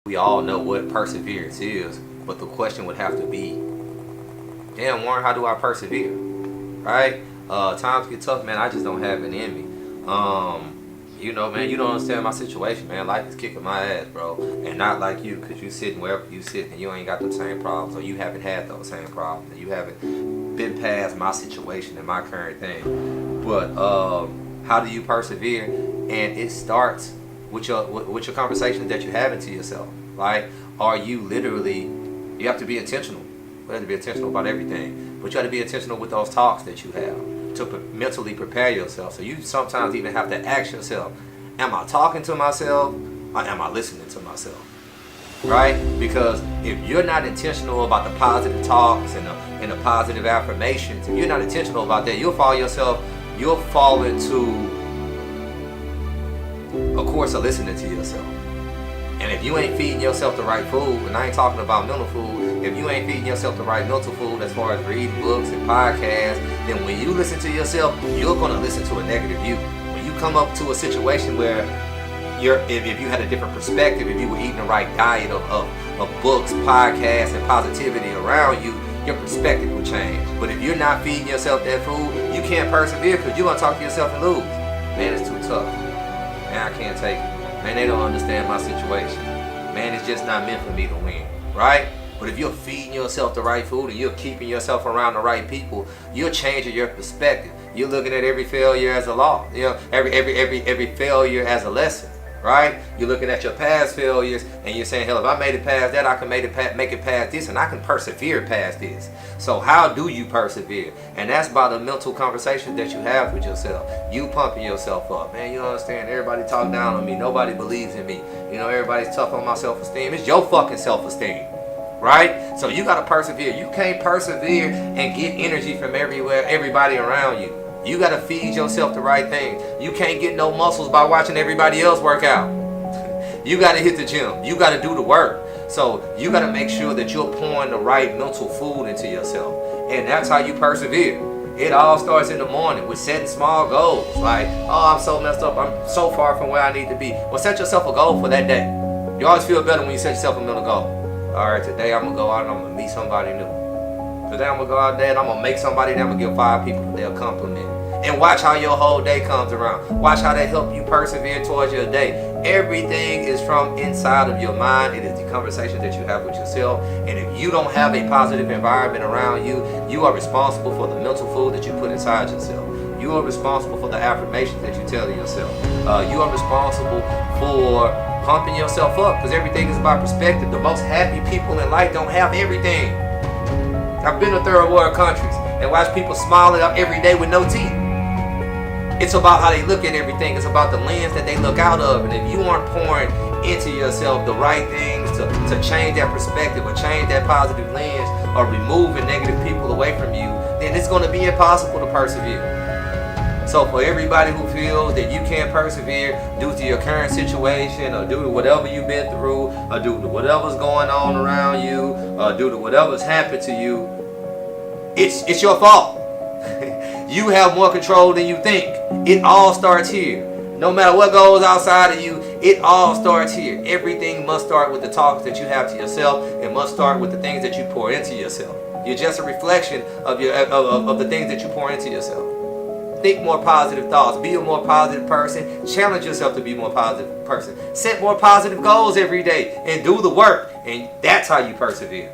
We all know what perseverance is, but the question would have to be, damn Warren, how do I persevere? Right? Times get tough, man. I just don't have it in me. Man, you don't understand my situation, man. Life is kicking my ass, bro. And not like you, because you sitting wherever you sit and you ain't got the same problems, or you haven't had those same problems, and you haven't been past my situation and my current thing. But how do you persevere? And it starts with your conversations that you're having to yourself. Like, are you literally, you have to be intentional. You have to be intentional about everything. But you have to be intentional with those talks that you have to mentally prepare yourself. So you sometimes even have to ask yourself, am I talking to myself or am I listening to myself? Right? Because if you're not intentional about the positive talks and the positive affirmations, if you're not intentional about that, you'll fall into a course of listening to yourself. And if you ain't feeding yourself the right food, and I ain't talking about mental food, if you ain't feeding yourself the right mental food as far as reading books and podcasts, then when you listen to yourself, you're going to listen to a negative you. When you come up to a situation where if you had a different perspective, if you were eating the right diet of books, podcasts, and positivity around you, your perspective will change. But if you're not feeding yourself that food, you can't persevere because you're going to talk to yourself and lose. Man, it's too tough. Man, I can't take it. Man, they don't understand my situation. Man, it's just not meant for me to win, right? But if you're feeding yourself the right food and you're keeping yourself around the right people, you're changing your perspective. You're looking at every failure as a law. Every failure as a lesson, right? You're looking at your past failures and you're saying, hell, if I made it past that, I can make it past this, and I can persevere past this. So how do you persevere? And that's by the mental conversation that you have with yourself. You pumping yourself up. Man, you understand, everybody talk down on me. Nobody believes in me. Everybody's tough on my self-esteem. It's your fucking self-esteem. Right? So you gotta persevere. You can't persevere and get energy from everybody around you. You gotta feed yourself the right things. You can't get no muscles by watching everybody else work out. You gotta hit the gym. You gotta do the work. So you gotta make sure that you're pouring the right mental food into yourself. And that's how you persevere. It all starts in the morning with setting small goals. Like, oh, I'm so messed up. I'm so far from where I need to be. Well, set yourself a goal for that day. You always feel better when you set yourself a mental goal. All right, today I'm going to go out and I'm going to meet somebody new. Today I'm going to go out there and I'm going to make somebody that I'm going to give 5 people their compliment. And watch how your whole day comes around. Watch how they help you persevere towards your day. Everything is from inside of your mind. It is the conversation that you have with yourself. And if you don't have a positive environment around you, you are responsible for the mental food that you put inside yourself. You are responsible for the affirmations that you tell yourself. You are responsible for pumping yourself up, because everything is about perspective. The most happy people in life don't have everything. I've been to third world countries and watched people smiling up every day with no teeth. It's about how they look at everything. It's about the lens that they look out of. And if you aren't pouring into yourself the right things to change that perspective or change that positive lens or removing negative people away from you, then it's going to be impossible to persevere. So for everybody who feels that you can't persevere due to your current situation or due to whatever you've been through or due to whatever's going on around you or due to whatever's happened to you, it's your fault. You have more control than you think. It all starts here. No matter what goes outside of you, it all starts here. Everything must start with the talks that you have to yourself. It must start with the things that you pour into yourself. You're just a reflection of the things that you pour into yourself. Think more positive thoughts. Be a more positive person. Challenge yourself to be a more positive person. Set more positive goals every day and do the work. And that's how you persevere.